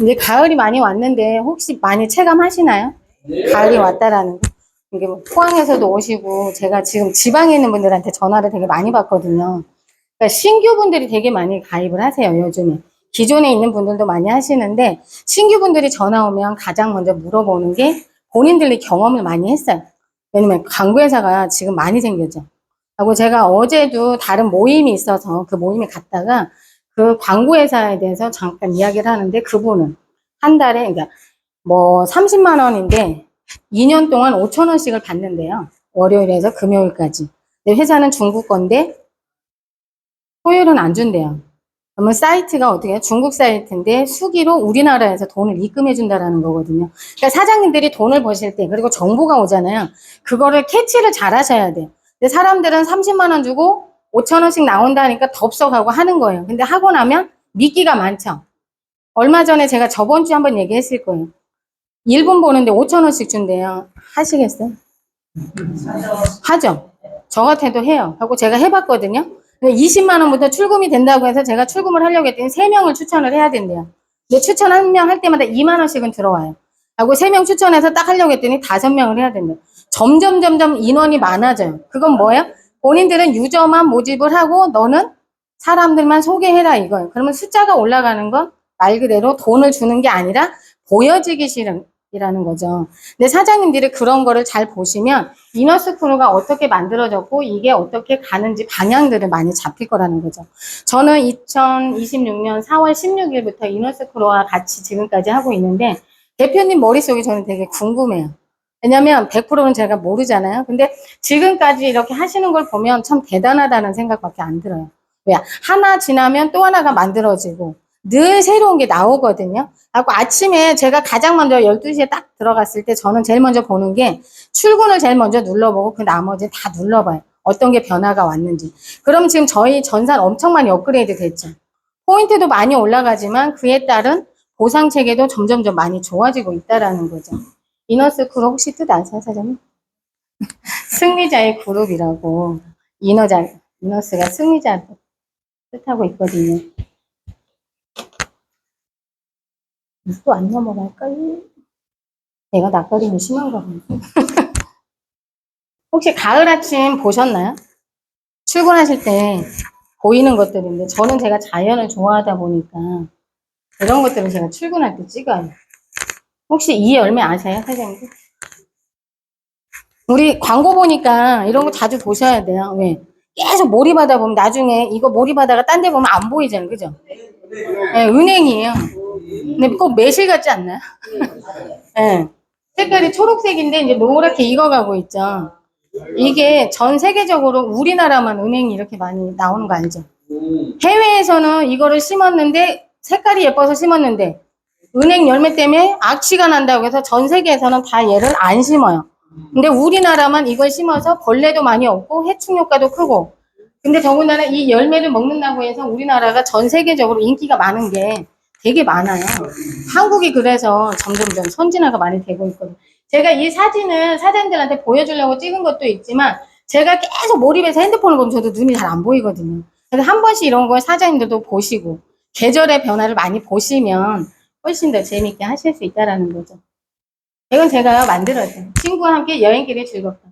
이제 가을이 많이 왔는데 혹시 많이 체감하시나요? 가을이 왔다라는 거. 이게 뭐 포항에서도 오시고 제가 지금 지방에 있는 분들한테 전화를 되게 많이 받거든요. 그러니까 신규 분들이 되게 많이 가입을 하세요, 요즘에. 기존에 있는 분들도 많이 하시는데 신규 분들이 전화 오면 가장 먼저 물어보는 게 본인들이 경험을 많이 했어요. 왜냐면 광고회사가 지금 많이 생겼죠. 하고 제가 어제도 다른 모임이 있어서 그 모임에 갔다가 그 광고회사에 대해서 잠깐 이야기를 하는데 그분은 한 달에 그러니까 뭐 30만 원인데 2년 동안 5천 원씩을 받는데요. 월요일에서 금요일까지. 근데 회사는 중국 건데 토요일은 안 준대요. 그러면 사이트가 어떻게 해요? 중국 사이트인데 수기로 우리나라에서 돈을 입금해 준다라는 거거든요. 그러니까 사장님들이 돈을 버실 때 그리고 정보가 오잖아요. 그거를 캐치를 잘 하셔야 돼요. 근데 사람들은 30만 원 주고 5천 원씩 나온다니까 덥석하고 하는 거예요. 근데 하고 나면 미끼가 많죠. 얼마 전에 제가 저번 주에 한번 얘기했을 거예요. 1분 보는데 5천 원씩 준대요. 하시겠어요? 하죠. 저 같아도 해요. 하고 제가 해봤거든요. 20만 원부터 출금이 된다고 해서 제가 출금을 하려고 했더니 3명을 추천을 해야 된대요. 근데 추천 1명 할 때마다 2만 원씩은 들어와요. 하고 3명 추천해서 딱 하려고 했더니 5명을 해야 된대요. 점점 인원이 많아져요. 그건 뭐예요? 본인들은 유저만 모집을 하고 너는 사람들만 소개해라 이거예요. 그러면 숫자가 올라가는 건 말 그대로 돈을 주는 게 아니라 보여지기 싫은이라는 거죠. 근데 사장님들이 그런 거를 잘 보시면 이너스크루가 어떻게 만들어졌고 이게 어떻게 가는지 방향들을 많이 잡힐 거라는 거죠. 저는 2026년 4월 16일부터 이너스크루와 같이 지금까지 하고 있는데 대표님 머릿속이 저는 되게 궁금해요. 왜냐면 100%는 제가 모르잖아요. 근데 지금까지 이렇게 하시는 걸 보면 참 대단하다는 생각밖에 안 들어요. 왜? 하나 지나면 또 하나가 만들어지고 늘 새로운 게 나오거든요. 하고 아침에 제가 가장 먼저 12시에 딱 들어갔을 때 저는 제일 먼저 보는 게 출근을 제일 먼저 눌러보고 그 나머지 다 눌러봐요. 어떤 게 변화가 왔는지. 그럼 지금 저희 전산 엄청 많이 업그레이드 됐죠. 포인트도 많이 올라가지만 그에 따른 보상 체계도 점점점 많이 좋아지고 있다라는 거죠. 이너스크루 혹시 뜻 아세요, 사장님? 승리자의 그룹이라고. 이너스가 승리자 뜻하고 있거든요. 또 안 넘어갈까요? 내가 낯가림이 심한가 봐요. 혹시 가을 아침 보셨나요? 출근하실 때 보이는 것들인데 저는 제가 자연을 좋아하다 보니까 이런 것들을 제가 출근할 때 찍어요. 혹시 이 열매 아세요, 사장님? 우리 광고 보니까 이런 거 자주 보셔야 돼요. 왜? 계속 몰입하다 보면 나중에 이거 몰입하다가 딴 데 보면 안 보이잖아요. 그죠? 네, 은행이에요. 근데 꼭 매실 같지 않나요? 네. 색깔이 초록색인데 이제 노랗게 익어가고 있죠. 이게 전 세계적으로 우리나라만 은행이 이렇게 많이 나오는 거 알죠? 해외에서는 이거를 심었는데 색깔이 예뻐서 심었는데 은행 열매 때문에 악취가 난다고 해서 전 세계에서는 다 얘를 안 심어요. 근데 우리나라만 이걸 심어서 벌레도 많이 없고 해충 효과도 크고 근데 더군다나 이 열매를 먹는다고 해서 우리나라가 전 세계적으로 인기가 많은 게 되게 많아요. 한국이 그래서 점점점 선진화가 많이 되고 있거든요. 제가 이 사진을 사장님들한테 보여주려고 찍은 것도 있지만 제가 계속 몰입해서 핸드폰을 보면 저도 눈이 잘 안 보이거든요. 그래서 한 번씩 이런 걸 사장님들도 보시고 계절의 변화를 많이 보시면 훨씬 더 재밌게 하실 수 있다는 거죠. 이건 제가 만들었어요. 친구와 함께 여행길이 즐겁다.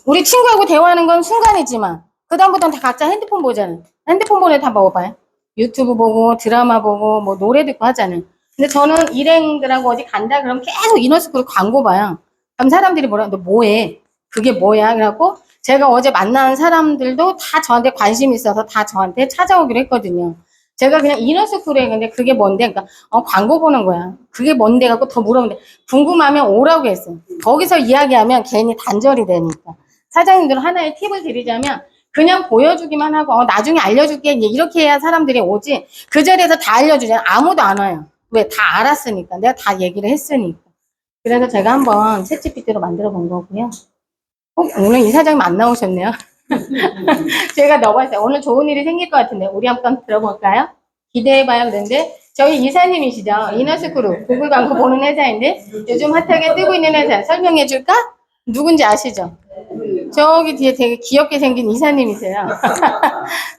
우리 친구하고 대화하는 건 순간이지만 그다음부터는 다 각자 핸드폰 보잖아요. 핸드폰 보내 다 먹어봐요. 유튜브 보고 드라마 보고 뭐 노래 듣고 하잖아요. 근데 저는 일행들하고 어디 간다 그러면 계속 이너스크루 광고 봐요. 그럼 사람들이 뭐라 너 뭐해? 그게 뭐야? 그래갖고 제가 어제 만난 사람들도 다 저한테 관심이 있어서 다 저한테 찾아오기로 했거든요. 제가 그냥 이너스크루에 근데 그게 뭔데? 그러니까 광고 보는 거야. 그게 뭔데? 갖고 더 물어보는데 궁금하면 오라고 했어요. 거기서 이야기하면 괜히 단절이 되니까. 사장님들 하나의 팁을 드리자면 그냥 보여주기만 하고 나중에 알려줄게 이렇게 해야 사람들이 오지 그 자리에서 다 알려주잖아. 아무도 안 와요. 왜? 다 알았으니까. 내가 다 얘기를 했으니까. 그래서 제가 한번 챗GPT로 만들어 본 거고요. 오늘 이 사장님 안 나오셨네요. 제가 넣어봤어요. 오늘 좋은 일이 생길 것 같은데 우리 한번 들어볼까요? 기대해봐요. 그런데 저희 이사님이시죠. 이너스크루 구글 광고 보는 회사인데 요즘 핫하게 뜨고 있는 회사 설명해 줄까? 누군지 아시죠? 저기 뒤에 되게 귀엽게 생긴 이사님이세요.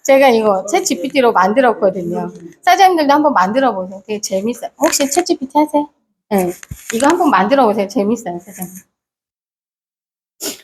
제가 이거 챗 GPT로 만들었거든요. 사장님들도 한번 만들어 보세요. 되게 재밌어요. 혹시 챗 GPT 하세요? 네. 이거 한번 만들어 보세요. 재밌어요, 사장님.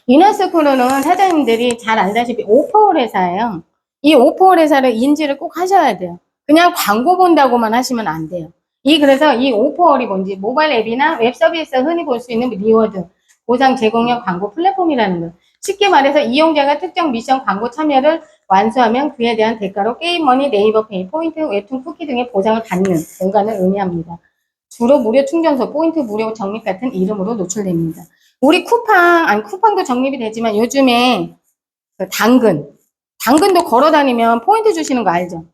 이너스쿨은 사장님들이 잘 알다시피 오퍼홀 회사예요. 이 오퍼홀 회사를 인지를 꼭 하셔야 돼요. 그냥 광고 본다고만 하시면 안 돼요. 그래서 이 오퍼홀이 뭔지 모바일 앱이나 웹 서비스에서 흔히 볼 수 있는 리워드, 보상 제공형 광고 플랫폼이라는 거예요. 쉽게 말해서 이용자가 특정 미션 광고 참여를 완수하면 그에 대한 대가로 게임머니, 네이버페이, 포인트, 웹툰, 쿠키 등의 보상을 받는 공간을 의미합니다. 주로 무료 충전소, 포인트 무료 적립 같은 이름으로 노출됩니다. 우리 쿠팡도 적립이 되지만 요즘에 그 당근도 걸어 다니면 포인트 주시는 거 알죠?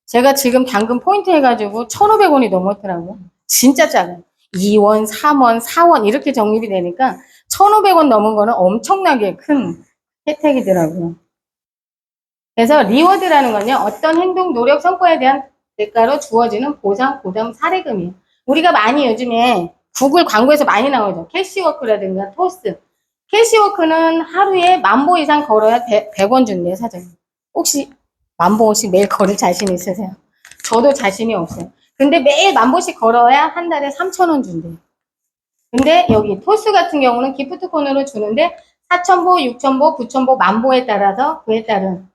제가 지금 당근 포인트 해가지고 1,500원이 넘었더라고요. 진짜 작아요. 2원, 3원, 4원 이렇게 적립이 되니까 1,500원 넘은 거는 엄청나게 큰 혜택이더라고요. 그래서 리워드라는 건요, 어떤 행동, 노력, 성과에 대한 대가로 주어지는 보상, 보담, 사례금이에요. 우리가 많이 요즘에 구글 광고에서 많이 나오죠. 캐시워크라든가 토스. 캐시워크는 하루에 10,000보 이상 걸어야 100원 준대요, 사장님. 혹시 10,000보씩 매일 걸을 자신 있으세요? 저도 자신이 없어요. 근데 매일 10,000보씩 걸어야 한 달에 3,000원 준대요. 근데 여기 토스 같은 경우는 기프트콘으로 주는데 4,000보, 6,000보, 9,000보, 10,000보에 따라서 그에 따른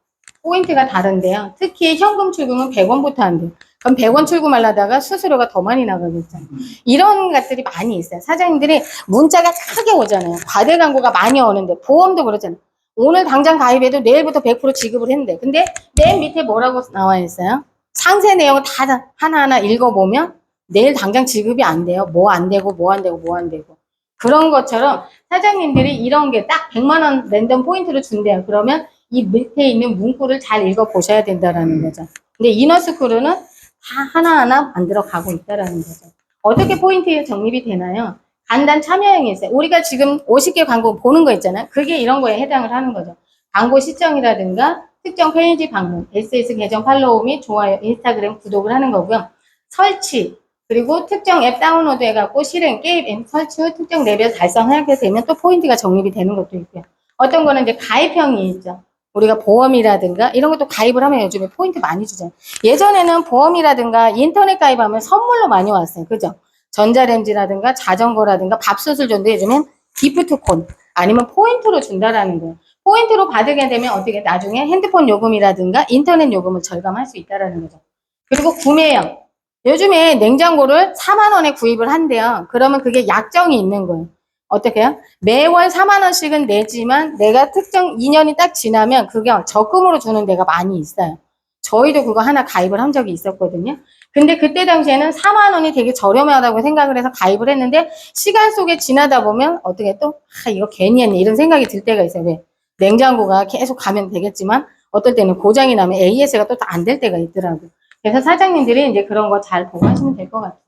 포인트가 다른데요. 특히 현금 출금은 100원부터 한대요. 그럼 100원 출금하려다가 수수료가 더 많이 나가겠죠. 이런 것들이 많이 있어요. 사장님들이 문자가 크게 오잖아요. 과대 광고가 많이 오는데 보험도 그러잖아요. 오늘 당장 가입해도 내일부터 100% 지급을 했는데 근데 맨 밑에 뭐라고 나와 있어요? 상세 내용을 다 하나하나 읽어보면 내일 당장 지급이 안 돼요. 뭐 안 되고 뭐 안 되고 뭐 안 되고. 그런 것처럼 사장님들이 이런 게 딱 100만 원 랜덤 포인트를 준대요. 그러면 이 밑에 있는 문구를 잘 읽어보셔야 된다라는 거죠. 근데 이너스쿨은 다 하나하나 만들어 가고 있다라는 거죠. 어떻게 포인트 적립이 되나요? 간단 참여형이 있어요. 우리가 지금 50개 광고 보는 거 있잖아요. 그게 이런 거에 해당을 하는 거죠. 광고 시청이라든가 특정 페이지 방문, SS 계정 팔로우 및 좋아요, 인스타그램 구독을 하는 거고요. 설치, 그리고 특정 앱 다운로드 해갖고 실행, 게임 앱 설치 후 특정 레벨 달성하게 되면 또 포인트가 적립이 되는 것도 있고요. 어떤 거는 이제 가입형이 있죠. 우리가 보험이라든가 이런 것도 가입을 하면 요즘에 포인트 많이 주잖아요. 예전에는 보험이라든가 인터넷 가입하면 선물로 많이 왔어요. 그죠? 전자레인지라든가 자전거라든가 밥솥을 줬는데 요즘엔 기프트콘 아니면 포인트로 준다라는 거예요. 포인트로 받게 되면 어떻게 나중에 핸드폰 요금이라든가 인터넷 요금을 절감할 수 있다라는 거죠. 그리고 구매형. 요즘에 냉장고를 4만 원에 구입을 한대요. 그러면 그게 약정이 있는 거예요. 어떻게 해요? 매월 4만 원씩은 내지만 내가 특정 2년이 딱 지나면 그게 적금으로 주는 데가 많이 있어요. 저희도 그거 하나 가입을 한 적이 있었거든요. 근데 그때 당시에는 4만 원이 되게 저렴하다고 생각을 해서 가입을 했는데 시간 속에 지나다 보면 어떻게 또 이거 괜히 했네 이런 생각이 들 때가 있어요. 왜? 냉장고가 계속 가면 되겠지만 어떨 때는 고장이 나면 AS가 또 안 될 때가 있더라고요. 그래서 사장님들이 이제 그런 거 잘 보고 하시면 될 것 같아요.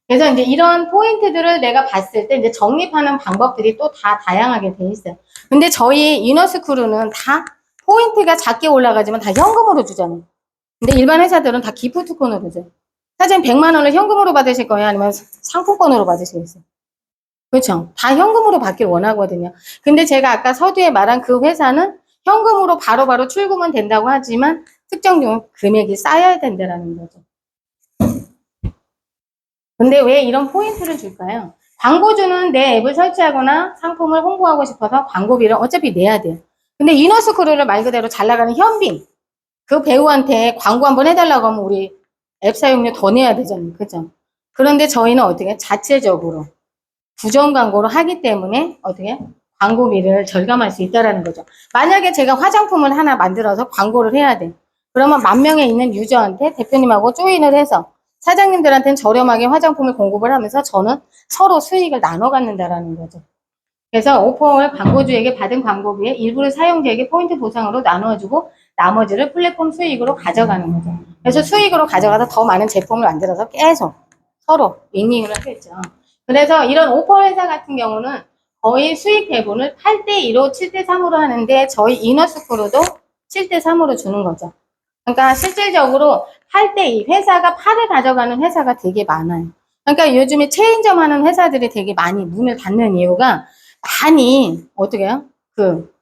그래서 이제 이런 포인트들을 내가 봤을 때 이제 적립하는 방법들이 또 다 다양하게 돼 있어요. 근데 저희 이너스크루는 다 포인트가 작게 올라가지만 다 현금으로 주잖아요. 근데 일반 회사들은 다 기프트콘으로 줘요. 사장님 100만 원을 현금으로 받으실 거예요? 아니면 상품권으로 받으시겠어요? 그렇죠. 다 현금으로 받길 원하거든요. 근데 제가 아까 서두에 말한 그 회사는 현금으로 바로바로 출금은 된다고 하지만 특정 금액이 쌓여야 된다는 거죠. 근데 왜 이런 포인트를 줄까요? 광고주는 내 앱을 설치하거나 상품을 홍보하고 싶어서 광고비를 어차피 내야 돼요. 근데 이너스크루를 말 그대로 잘 나가는 현빈, 그 배우한테 광고 한번 해달라고 하면 우리 앱 사용료 더 내야 되잖아요. 그죠? 그런데 저희는 어떻게 자체적으로 부정 광고를 하기 때문에 어떻게 광고비를 절감할 수 있다는 거죠. 만약에 제가 화장품을 하나 만들어서 광고를 해야 돼. 그러면 10,000명에 있는 유저한테 대표님하고 조인을 해서 사장님들한테는 저렴하게 화장품을 공급을 하면서 저는 서로 수익을 나눠 갖는다라는 거죠. 그래서 오퍼를 광고주에게 받은 광고비의 일부를 사용자에게 포인트 보상으로 나누어주고 나머지를 플랫폼 수익으로 가져가는 거죠. 그래서 수익으로 가져가서 더 많은 제품을 만들어서 계속 서로 윙윙을 하겠죠. 그래서 이런 오퍼 회사 같은 경우는 거의 수익 배분을 8대2로 7대3으로 하는데 저희 이너스크루도 7대3으로 주는 거죠. 그러니까 실질적으로 8대2 회사가 8을 가져가는 회사가 되게 많아요. 그러니까 요즘에 체인점 하는 회사들이 되게 많이 문을 닫는 이유가 많이 어떻게 해요? 그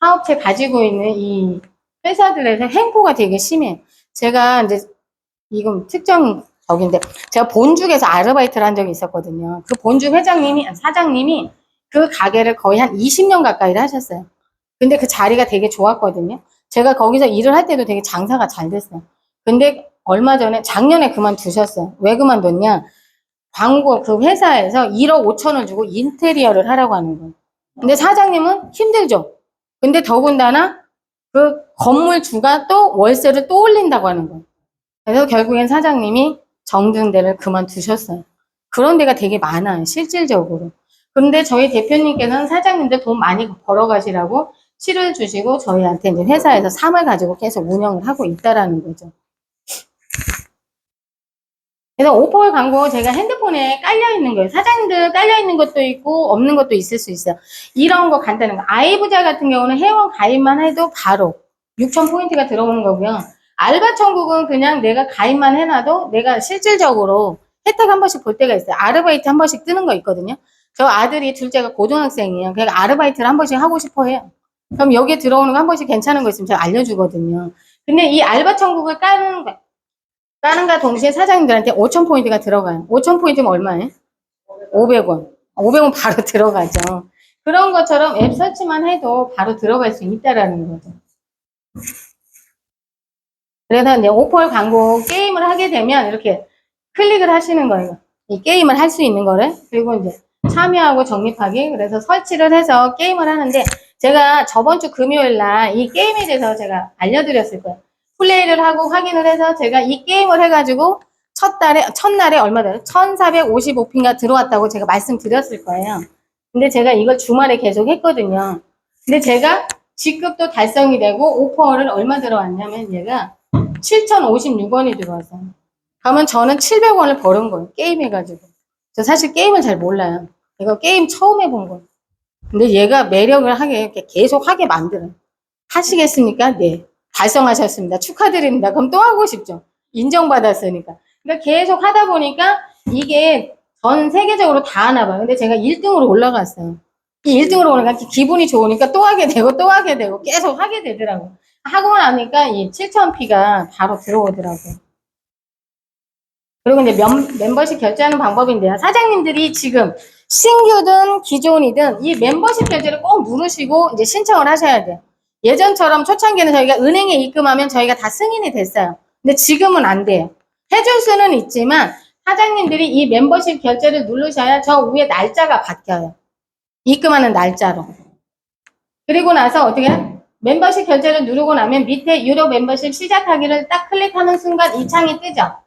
사업체 가지고 있는 이 회사들에서 횡포가 되게 심해요. 제가 이제 이건 특정 적인데 제가 본죽에서 아르바이트를 한 적이 있었거든요. 그 본죽 사장님이 그 가게를 거의 한 20년 가까이를 하셨어요. 근데 그 자리가 되게 좋았거든요. 제가 거기서 일을 할 때도 되게 장사가 잘 됐어요. 근데 얼마 전에 작년에 그만두셨어요. 왜 그만뒀냐? 광고 그 회사에서 1억 5천을 주고 인테리어를 하라고 하는 거예요. 근데 사장님은 힘들죠. 근데 더군다나 그 건물주가 또 월세를 또 올린다고 하는 거예요. 그래서 결국엔 사장님이 정든 데를 그만두셨어요. 그런 데가 되게 많아요, 실질적으로. 그런데 저희 대표님께서는 사장님들 돈 많이 벌어가시라고 실을 주시고 저희한테 이제 회사에서 3을 가지고 계속 운영을 하고 있다라는 거죠. 그래서 오퍼 광고 제가 핸드폰에 깔려있는 거예요. 사장님들 깔려있는 것도 있고 없는 것도 있을 수 있어요. 이런 거 간단한 거. 아이부자 같은 경우는 회원 가입만 해도 바로 6,000포인트가 들어오는 거고요. 알바 천국은 그냥 내가 가입만 해놔도 내가 실질적으로 혜택 한 번씩 볼 때가 있어요. 아르바이트 한 번씩 뜨는 거 있거든요. 저 아들이 둘째가 고등학생이에요. 그러니까 아르바이트를 한 번씩 하고 싶어 해요. 그럼 여기에 들어오는 거 한 번씩 괜찮은 거 있으면 제가 알려주거든요. 근데 이 알바 천국을 까는가 동시에 사장님들한테 5,000포인트가 들어가요. 5,000포인트면 얼마예요? 500원. 500원 바로 들어가죠. 그런 것처럼 앱 설치만 해도 바로 들어갈 수 있다라는 거죠. 그래서 이제 오퍼 광고 게임을 하게 되면 이렇게 클릭을 하시는 거예요. 이 게임을 할 수 있는 거를. 그리고 이제 참여하고 적립하기. 그래서 설치를 해서 게임을 하는데 제가 저번 주 금요일 날 이 게임에 대해서 제가 알려드렸을 거예요. 플레이를 하고 확인을 해서 제가 이 게임을 해가지고 첫날에 얼마다 1,455피가 들어왔다고 제가 말씀드렸을 거예요. 근데 제가 이걸 주말에 계속 했거든요. 근데 제가 직급도 달성이 되고 오퍼를 얼마 들어왔냐면 얘가 7,056원이 들어왔어요. 그러면 저는 700원을 벌은 거예요. 게임 해가지고. 저 사실 게임을 잘 몰라요. 이거 게임 처음 해본 거예요. 근데 얘가 매력을 하게 계속 하게 만들어요. 하시겠습니까? 네. 달성하셨습니다. 축하드립니다. 그럼 또 하고 싶죠. 인정받았으니까. 그러니까 계속 하다 보니까 이게 전 세계적으로 다 하나 봐요. 근데 제가 1등으로 올라갔어요. 이 1등으로 오니까 기분이 좋으니까 또 하게 되고 또 하게 되고 계속 하게 되더라고요. 하고 나니까 이 7,000피가 바로 들어오더라고요. 그리고 이제 멤버십 결제하는 방법인데요. 사장님들이 지금 신규든 기존이든 이 멤버십 결제를 꼭 누르시고 이제 신청을 하셔야 돼요. 예전처럼 초창기에는 저희가 은행에 입금하면 저희가 다 승인이 됐어요. 근데 지금은 안 돼요. 해줄 수는 있지만 사장님들이 이 멤버십 결제를 누르셔야 저 위에 날짜가 바뀌어요. 입금하는 날짜로. 그리고 나서 어떻게 해요? 멤버십 결제를 누르고 나면 밑에 유료 멤버십 시작하기를 딱 클릭하는 순간 이 창이 뜨죠.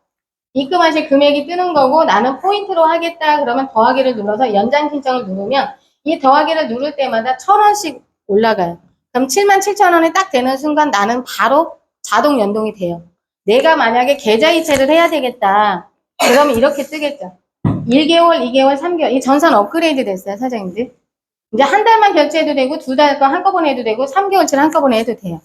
입금하실 금액이 뜨는 거고 나는 포인트로 하겠다 그러면 더하기를 눌러서 연장 신청을 누르면 이 더하기를 누를 때마다 1,000원씩 올라가요. 그럼 77,000원이 딱 되는 순간 나는 바로 자동 연동이 돼요. 내가 만약에 계좌 이체를 해야 되겠다. 그러면 이렇게 뜨겠죠. 1개월, 2개월, 3개월. 이 전산 업그레이드 됐어요, 사장님들. 이제 한 달만 결제해도 되고 두 달 거 한꺼번에 해도 되고 3개월치를 한꺼번에 해도 돼요.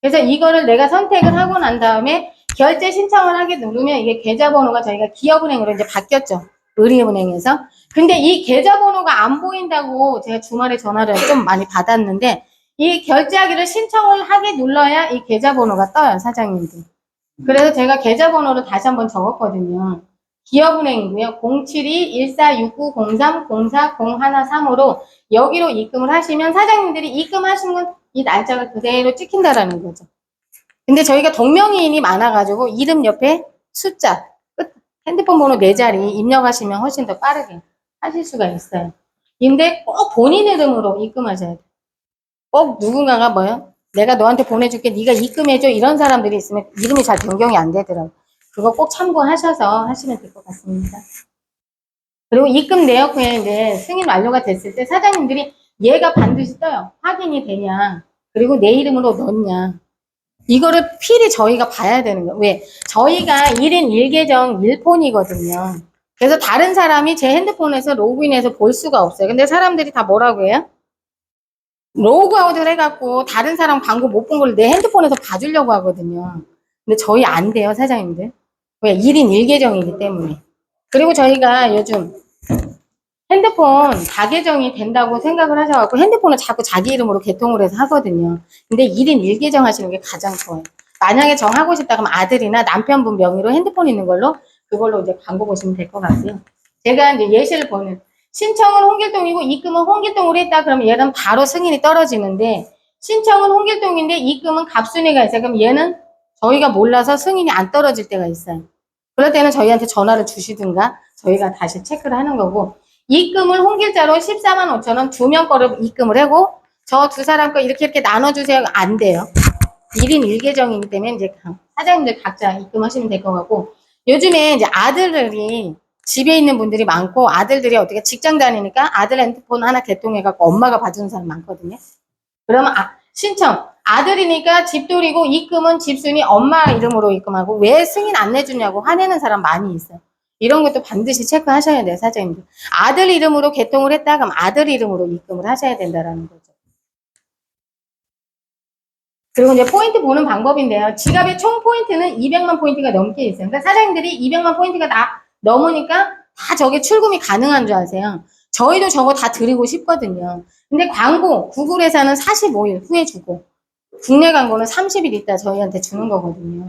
그래서 이거를 내가 선택을 하고 난 다음에 결제 신청을 하게 누르면 이게 계좌번호가 저희가 기업은행으로 이제 바뀌었죠. 의리은행에서. 근데 이 계좌번호가 안 보인다고 제가 주말에 전화를 좀 많이 받았는데 이 결제하기를 신청을 하게 눌러야 이 계좌번호가 떠요, 사장님들. 그래서 제가 계좌번호를 다시 한번 적었거든요. 기업은행이고요. 072-1469-03-04-013으로 여기로 입금을 하시면 사장님들이 입금하시는 이 날짜가 그대로 찍힌다라는 거죠. 근데 저희가 동명이인이 많아가지고 이름 옆에 숫자, 핸드폰 번호 4자리 입력하시면 훨씬 더 빠르게 하실 수가 있어요. 근데 꼭 본인 이름으로 입금하셔야 돼요. 꼭 누군가가 뭐요? 내가 너한테 보내줄게, 네가 입금해줘 이런 사람들이 있으면 이름이 잘 변경이 안 되더라고요. 그거 꼭 참고하셔서 하시면 될 것 같습니다. 그리고 입금 내역 후에 이제 승인 완료가 됐을 때 사장님들이 얘가 반드시 떠요. 확인이 되냐, 그리고 내 이름으로 넣냐. 이거를 필히 저희가 봐야 되는 거예요. 왜? 저희가 1인 1계정 1폰이거든요. 그래서 다른 사람이 제 핸드폰에서 로그인해서 볼 수가 없어요. 근데 사람들이 다 뭐라고 해요? 로그아웃을 해갖고 다른 사람 광고 못 본 걸 내 핸드폰에서 봐주려고 하거든요. 근데 저희 안 돼요, 사장님들. 왜? 1인 1계정이기 때문에. 그리고 저희가 요즘 핸드폰 다계정이 된다고 생각을 하셔갖고 핸드폰을 자꾸 자기 이름으로 개통을 해서 하거든요. 근데 1인 1계정 하시는 게 가장 좋아요. 만약에 정하고 싶다 그러면 아들이나 남편분 명의로 핸드폰 있는 걸로 그걸로 이제 광고 보시면 될 것 같고요. 제가 이제 예시를 보는 신청은 홍길동이고 입금은 홍길동으로 했다 그러면 얘는 바로 승인이 떨어지는데 신청은 홍길동인데 입금은 갑순이가 있어요. 그럼 얘는 저희가 몰라서 승인이 안 떨어질 때가 있어요. 그럴 때는 저희한테 전화를 주시든가 저희가 다시 체크를 하는 거고 입금을 홍길자로 14만 5천 원 2명 거를 입금을 하고 저 두 사람 거 이렇게 나눠주세요. 안 돼요. 1인 1계정이기 때문에 이제 사장님들 각자 입금하시면 될 것 같고 요즘에 이제 아들들이 집에 있는 분들이 많고 아들들이 어떻게 직장 다니니까 아들 핸드폰 하나 개통해갖고 엄마가 봐주는 사람 많거든요. 그러면 신청 아들이니까 집돌이고 입금은 집순이 엄마 이름으로 입금하고 왜 승인 안 내주냐고 화내는 사람 많이 있어요. 이런 것도 반드시 체크하셔야 돼요, 사장님들. 아들 이름으로 개통을 했다 그럼 아들 이름으로 입금을 하셔야 된다라는 거죠. 그리고 이제 포인트 보는 방법인데요. 지갑의 총 포인트는 200만 포인트가 넘게 있어요. 그러니까 사장님들이 200만 포인트가 넘으니까 다 저게 출금이 가능한 줄 아세요. 저희도 저거 다 드리고 싶거든요. 근데 광고, 구글에서는 45일 후에 주고, 국내 광고는 30일 있다 저희한테 주는 거거든요.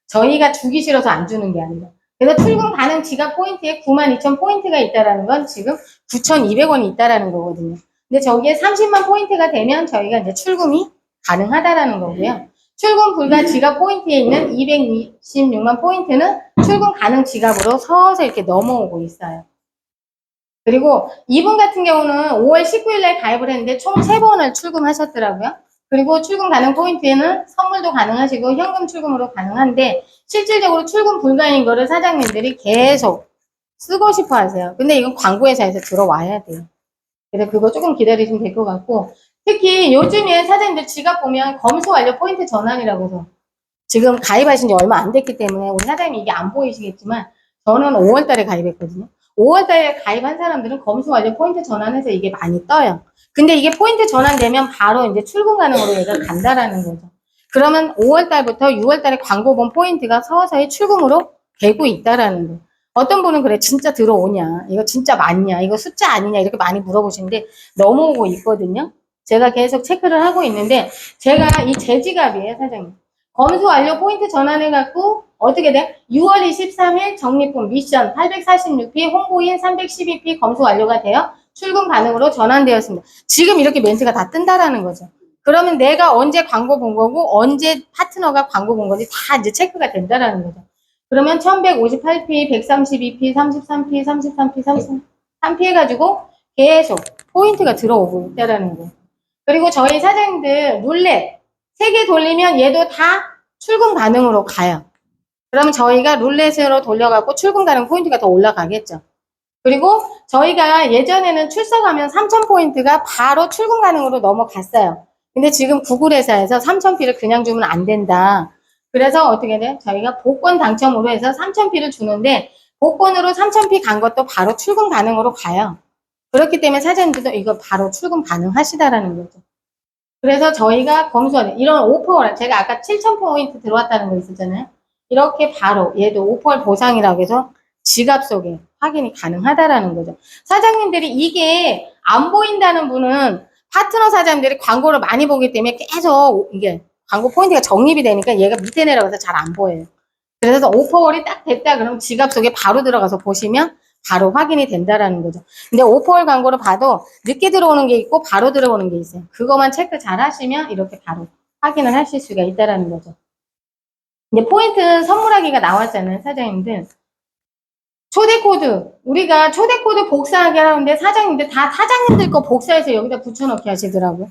저희가 주기 싫어서 안 주는 게 아니라. 그래서 출금 가능 지갑 포인트에 92,000 포인트가 있다라는 건 지금 9,200원이 있다라는 거거든요. 근데 저기에 30만 포인트가 되면 저희가 이제 출금이 가능하다라는 거고요. 출금 불가 지갑 포인트에 있는 226만 포인트는 출금 가능 지갑으로 서서히 이렇게 넘어오고 있어요. 그리고 이분 같은 경우는 5월 19일 날 가입을 했는데 총 3번을 출금하셨더라고요. 그리고 출금 가능 포인트에는 선물도 가능하시고 현금 출금으로 가능한데 실질적으로 출금 불가인 거를 사장님들이 계속 쓰고 싶어 하세요. 근데 이건 광고회사에서 들어와야 돼요. 그래서 그거 조금 기다리시면 될 것 같고 특히 요즘에 사장님들 지갑 보면 검수 완료 포인트 전환이라고 해서 지금 가입하신 지 얼마 안 됐기 때문에 우리 사장님 이게 안 보이시겠지만 저는 5월 달에 가입했거든요. 5월 달에 가입한 사람들은 검수 완료 포인트 전환해서 이게 많이 떠요. 근데 이게 포인트 전환되면 바로 이제 출금 가능으로 얘가 간다라는 거죠. 그러면 5월 달부터 6월 달에 광고 본 포인트가 서서히 출금으로 되고 있다라는 거예요. 어떤 분은 그래 진짜 들어오냐 이거 진짜 맞냐 이거 숫자 아니냐 이렇게 많이 물어보시는데 넘어오고 있거든요. 제가 계속 체크를 하고 있는데 제가 이 제 지갑이에요 사장님. 검수 완료 포인트 전환해갖고 어떻게 돼? 6월 23일 적립품 미션 846P 홍보인 312P 검수 완료가 되어 출금 가능으로 전환되었습니다. 지금 이렇게 멘트가 다 뜬다라는 거죠. 그러면 내가 언제 광고 본 거고 언제 파트너가 광고 본 건지 다 이제 체크가 된다라는 거죠. 그러면 1158P, 132P, 33P, 33P, 33P 해가지고 계속 포인트가 들어오고 있다라는 거예요. 그리고 저희 사장님들 룰렛 3개 돌리면 얘도 다 출금 가능으로 가요. 그러면 저희가 룰렛으로 돌려갖고 출금 가능 포인트가 더 올라가겠죠. 그리고 저희가 예전에는 출석하면 3,000포인트가 바로 출금 가능으로 넘어갔어요. 근데 지금 구글회사에서 3,000P를 그냥 주면 안 된다. 그래서 어떻게 돼? 저희가 복권 당첨으로 해서 3,000P를 주는데 복권으로 3,000P 간 것도 바로 출금 가능으로 가요. 그렇기 때문에 사장님들도 이거 바로 출금 가능하시다라는 거죠. 그래서 저희가 검수하는 이런 오퍼를 제가 아까 7,000포인트 들어왔다는 거 있었잖아요. 이렇게 바로 얘도 오퍼 보상이라고 해서 지갑 속에 확인이 가능하다라는 거죠. 사장님들이 이게 안 보인다는 분은 파트너 사장님들이 광고를 많이 보기 때문에 계속 이게 광고 포인트가 적립이 되니까 얘가 밑에 내려가서 잘 안 보여요. 그래서 오퍼월이 딱 됐다 그러면 지갑 속에 바로 들어가서 보시면 바로 확인이 된다라는 거죠. 근데 오퍼월 광고를 봐도 늦게 들어오는 게 있고 바로 들어오는 게 있어요. 그것만 체크 잘 하시면 이렇게 바로 확인을 하실 수가 있다라는 거죠. 이제 포인트 선물하기가 나왔잖아요, 사장님들. 초대 코드 우리가 초대 코드 복사하게 하는데 사장님들 다 사장님들 거 복사해서 여기다 붙여넣기 하시더라고요.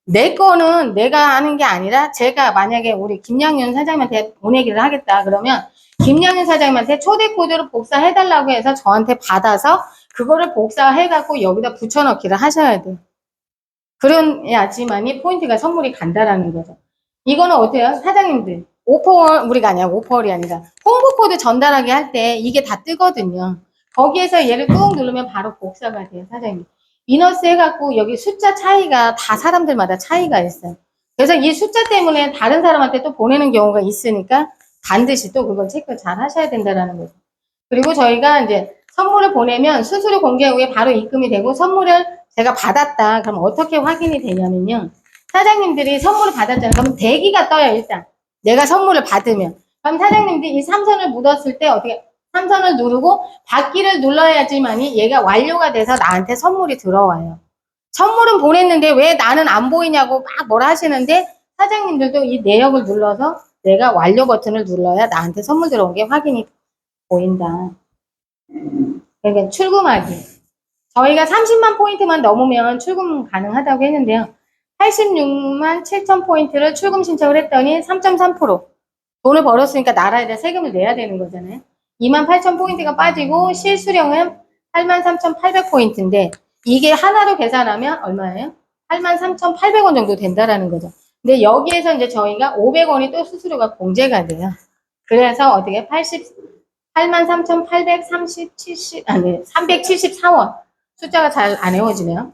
내 거는 내가 하는 게 아니라 제가 만약에 우리 김양윤 사장님한테 보내기를 하겠다 그러면 김양윤 사장님한테 초대 코드를 복사해달라고 해서 저한테 받아서 그거를 복사해갖고 여기다 붙여넣기를 하셔야 돼요. 그래야지만이 포인트가 선물이 간다라는 거죠. 이거는 어때요? 사장님들 오퍼월 우리가 아니야 오퍼월이 아니라 홍보 코드 전달하게 할 때 이게 다 뜨거든요. 거기에서 얘를 꾹 누르면 바로 복사가 돼요, 사장님. 이너스 해갖고 여기 숫자 차이가 다 사람들마다 차이가 있어요. 그래서 이 숫자 때문에 다른 사람한테 또 보내는 경우가 있으니까 반드시 또 그걸 체크 잘 하셔야 된다는 거죠. 그리고 저희가 이제 선물을 보내면 수수료 공개 후에 바로 입금이 되고 선물을 제가 받았다. 그럼 어떻게 확인이 되냐면요. 사장님들이 선물을 받았잖아요. 그럼 대기가 떠요, 일단. 내가 선물을 받으면. 그럼 사장님들이 이 삼선을 묻었을 때 어떻게, 삼선을 누르고 받기를 눌러야지만이 얘가 완료가 돼서 나한테 선물이 들어와요. 선물은 보냈는데 왜 나는 안 보이냐고 막 뭐라 하시는데 사장님들도 이 내역을 눌러서 내가 완료 버튼을 눌러야 나한테 선물 들어온 게 확인이 보인다. 그러니까 출금하기. 저희가 30만 포인트만 넘으면 출금 가능하다고 했는데요. 86만 7천 포인트를 출금 신청을 했더니 3.3% 돈을 벌었으니까 나라에다 세금을 내야 되는 거잖아요. 2만 8천 포인트가 빠지고 실수령은 8만 3,800 포인트인데 이게 하나로 계산하면 얼마예요? 8만 3,800원 정도 된다라는 거죠. 근데 여기에서 이제 저희가 500원이 또 수수료가 공제가 돼요. 그래서 어떻게 8만 3,830, 70, 아니 374원. 숫자가 잘 안 외워지네요.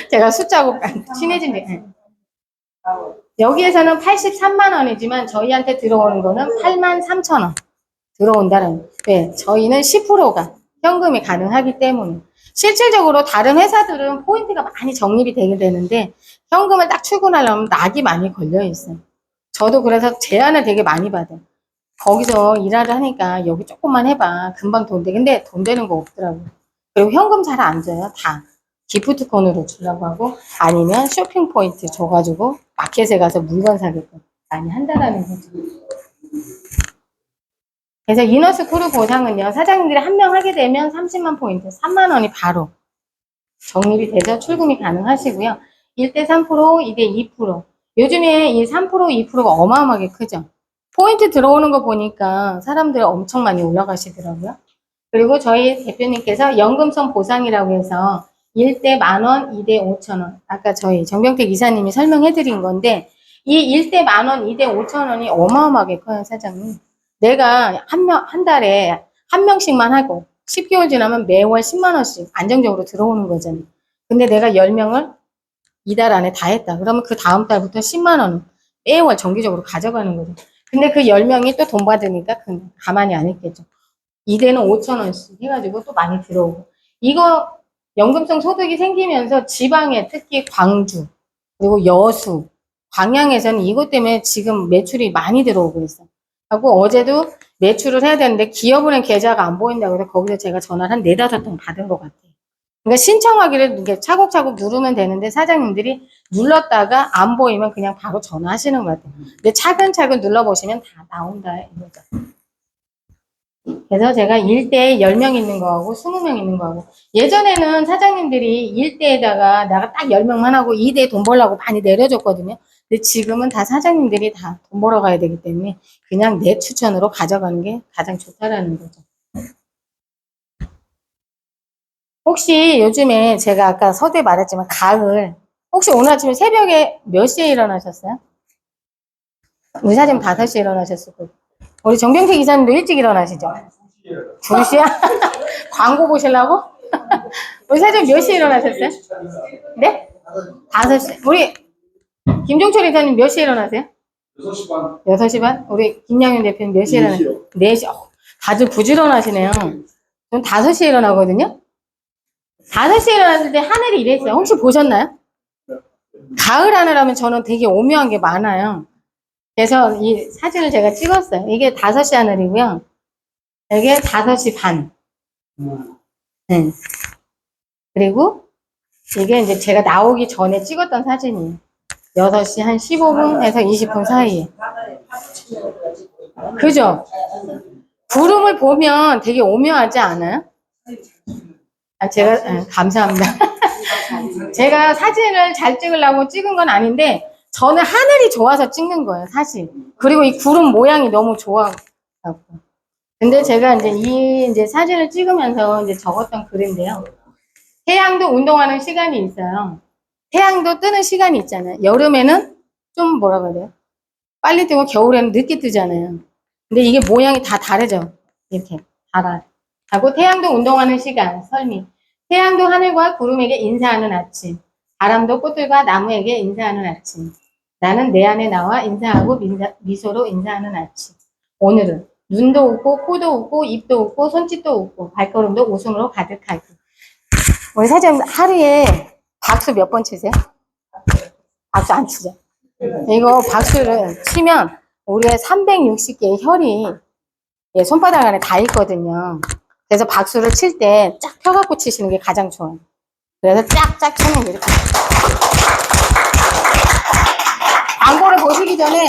제가 숫자하고 친해진 게. 여기에서는 83만 원이지만 저희한테 들어오는 거는 8만 3천 원 들어온다는. 네, 저희는 10%가 현금이 가능하기 때문에. 실질적으로 다른 회사들은 포인트가 많이 적립이 되게 되는데 현금을 딱 출근하려면 낙이 많이 걸려 있어요. 저도 그래서 제안을 되게 많이 받아요. 거기서 일하를 하니까 여기 조금만 해봐. 금방 돈 돼. 근데 돈 되는 거 없더라고요. 그리고 현금 잘 안 줘요. 다. 기프트콘으로 주려고 하고 아니면 쇼핑 포인트 줘가지고 마켓에 가서 물건 사게끔 많이 한다라는 거죠. 그래서 이너스쿨 보상은요. 사장님들이 한 명 하게 되면 30만 포인트, 3만 원이 바로 적립이 돼서 출금이 가능하시고요. 1대 3%, 2대 2%. 요즘에 이 3%, 2%가 어마어마하게 크죠. 포인트 들어오는 거 보니까 사람들이 엄청 많이 올라가시더라고요. 그리고 저희 대표님께서 연금성 보상이라고 해서 1대 10,000원, 2대 5,000원. 아까 저희 정병택 이사님이 설명해 드린 건데 이 1대 10,000원, 2대 5,000원이 어마어마하게 커요, 사장님. 내가 한 달에 한 명씩만 하고 10개월 지나면 매월 10만 원씩 안정적으로 들어오는 거잖아요. 근데 내가 10명을 이달 안에 다 했다. 그러면 그 다음 달부터 10만 원을 매월 정기적으로 가져가는 거죠. 근데 그 10명이 또 돈 받으니까 가만히 안 있겠죠. 이대는 5천 원씩 해가지고 또 많이 들어오고. 이거 연금성 소득이 생기면서 지방에 특히 광주, 그리고 여수, 광양에서는 이것 때문에 지금 매출이 많이 들어오고 있어요. 하고 어제도 매출을 해야 되는데 기업은행 계좌가 안 보인다고 해서 거기서 제가 전화를 한 4-5통 받은 것 같아요. 그러니까 신청하기를 이렇게 차곡차곡 누르면 되는데 사장님들이 눌렀다가 안 보이면 그냥 바로 전화하시는 것 같아요. 근데 차근차근 눌러보시면 다 나온다 이거죠. 그래서 제가 1대에 10명 있는 거하고 20명 있는 거하고 예전에는 사장님들이 1대에다가 내가 딱 10명만 하고 2대에 돈 벌려고 많이 내려줬거든요. 근데 지금은 다 사장님들이 다 돈 벌어 가야 되기 때문에 그냥 내 추천으로 가져가는 게 가장 좋다라는 거죠. 혹시 요즘에 제가 아까 서두에 말했지만 가을 혹시 오늘 아침에 새벽에 몇 시에 일어나셨어요? 우리 사장님 5시에 일어나셨을 거고 우리 정경택 이사님도 일찍 일어나시죠? 2시야? 광고 보시려고? 우리 사장님 몇 시에 일어나셨어요? 네? 5시. 우리 김종철 이사님 몇 시에 일어나세요? 6시 반. 6시 반? 우리 김양윤 대표님 몇 시에 일어나세요? 4시. 다들 부지런하시네요. 전 5시에 일어나거든요? 5시에 일어났을 때 하늘이 이랬어요. 혹시 보셨나요? 가을 하늘하면 저는 되게 오묘한 게 많아요. 그래서 이 사진을 제가 찍었어요. 이게 5시 하늘이고요. 이게 5시 반. 네. 그리고 이게 이제 제가 나오기 전에 찍었던 사진이에요. 6시 한 15분에서 20분 사이에. 그죠? 구름을 보면 되게 오묘하지 않아요? 제가, 감사합니다. 제가 사진을 잘 찍으려고 찍은 건 아닌데, 저는 하늘이 좋아서 찍는 거예요, 사실. 그리고 이 구름 모양이 너무 좋아갖고. 근데 제가 이제 사진을 찍으면서 이제 적었던 글인데요. 태양도 운동하는 시간이 있어요. 태양도 뜨는 시간이 있잖아요. 여름에는 좀 뭐라고 해야 돼요? 빨리 뜨고 겨울에는 늦게 뜨잖아요. 근데 이게 모양이 다 다르죠. 이렇게 달아. 하고 태양도 운동하는 시간, 설미. 태양도 하늘과 구름에게 인사하는 아침. 바람도 꽃들과 나무에게 인사하는 아침. 나는 내 안에 나와 인사하고 미소로 인사하는 아침. 오늘은 눈도 웃고, 코도 웃고, 입도 웃고, 손짓도 웃고, 발걸음도 웃음으로 가득하고. 우리 사장님 하루에 박수 몇 번 치세요? 박수 안 치죠? 이거 박수를 치면 우리의 360개의 혈이 예, 손바닥 안에 다 있거든요. 그래서 박수를 칠 때 쫙 펴갖고 치시는 게 가장 좋아요. 그래서 쫙쫙 치는 게 이렇게. 광고를 보시기 전에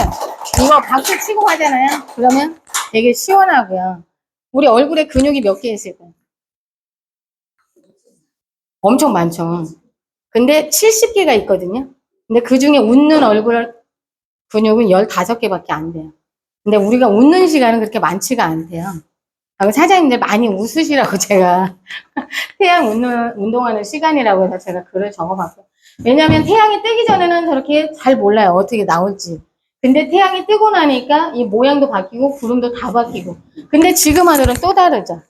이거 박수 치고 가잖아요. 그러면 되게 시원하고요. 우리 얼굴에 근육이 몇 개 있을까요? 엄청 많죠. 근데 70개가 있거든요. 근데 그 중에 웃는 얼굴 근육은 15개밖에 안 돼요. 근데 우리가 웃는 시간은 그렇게 많지가 않대요. 사장님들 많이 웃으시라고 제가 태양 운동하는 시간이라고 해서 제가 글을 적어봤어요. 왜냐하면 태양이 뜨기 전에는 저렇게 잘 몰라요. 어떻게 나올지. 근데 태양이 뜨고 나니까 이 모양도 바뀌고 구름도 다 바뀌고. 근데 지금 하늘은 또 다르죠.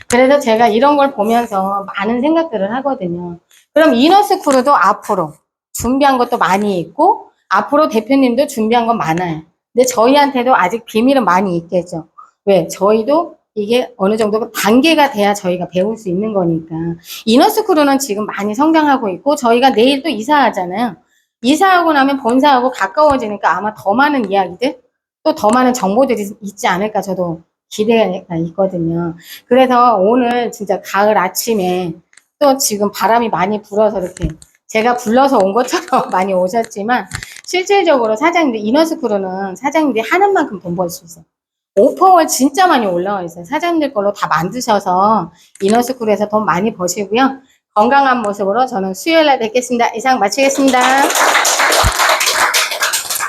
그래서 제가 이런 걸 보면서 많은 생각들을 하거든요. 그럼 이너스크루도 앞으로 준비한 것도 많이 있고 앞으로 대표님도 준비한 건 많아요. 근데 저희한테도 아직 비밀은 많이 있겠죠. 왜? 저희도 이게 어느 정도 단계가 돼야 저희가 배울 수 있는 거니까. 이너스크루는 지금 많이 성장하고 있고 저희가 내일 또 이사하잖아요. 이사하고 나면 본사하고 가까워지니까 아마 더 많은 이야기들 또 더 많은 정보들이 있지 않을까 저도 기대가 있거든요. 그래서 오늘 진짜 가을 아침에 또 지금 바람이 많이 불어서 이렇게 제가 불러서 온 것처럼 많이 오셨지만 실질적으로 사장님들 이너스크루는 사장님들이 하는 만큼 돈 벌 수 있어요. 오퍼월 진짜 많이 올라와 있어요. 사장님들 걸로 다 만드셔서 이너스크루에서 돈 많이 버시고요. 건강한 모습으로 저는 수요일날 뵙겠습니다. 이상 마치겠습니다.